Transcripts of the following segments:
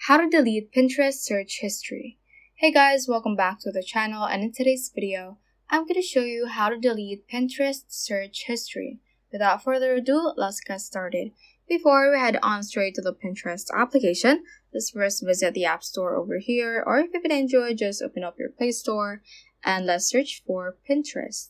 How to delete Pinterest search history. Hey guys, welcome back to the channel, and in today's video, I'm going to show you how to delete Pinterest search history. Without further ado, let's get started. Before we head on straight to the Pinterest application, let's first visit the App Store over here, or if you can enjoy, just open up your Play Store and let's search for Pinterest.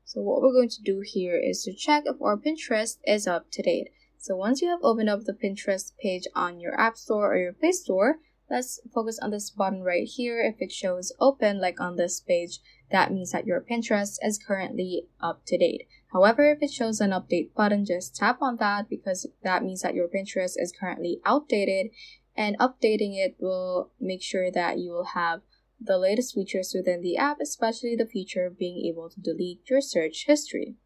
So what we're going to do here is to check if our Pinterest is up to date. So once you have opened up the Pinterest page on your App Store or your Play Store, let's focus on this button right here. If it shows open like on this page, that means that your Pinterest is currently up to date. However, if it shows an update button, just tap on that because that means that your Pinterest is currently outdated, and updating it will make sure that you will have the latest features within the app, especially the feature of being able to delete your search history.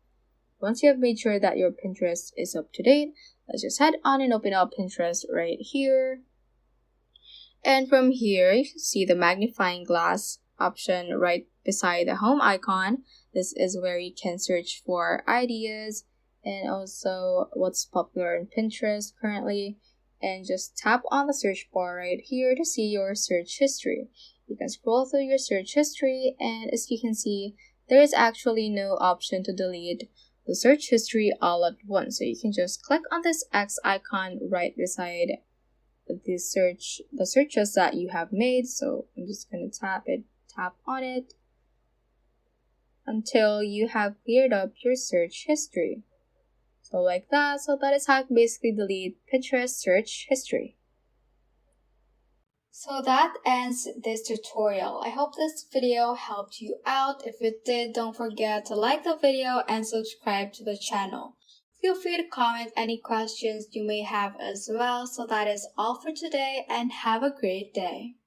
Once you have made sure that your Pinterest is up to date, let's just head on and open up Pinterest right here. And from here, you can see the magnifying glass option right beside the home icon. This is where you can search for ideas and also what's popular in Pinterest currently. And just tap on the search bar right here to see your search history. You can scroll through your search history, and as you can see, there is actually no option to delete the search history all at once. So you can just click on this X icon right beside the searches that you have made. So I'm just going to tap on it until you have cleared up your search history. So like that. So that is how to basically delete Pinterest search history. So that ends this tutorial. I hope this video helped you out. If it did, don't forget to like the video and subscribe to the channel. Feel free to comment any questions you may have as well. So that is all for today, and have a great day.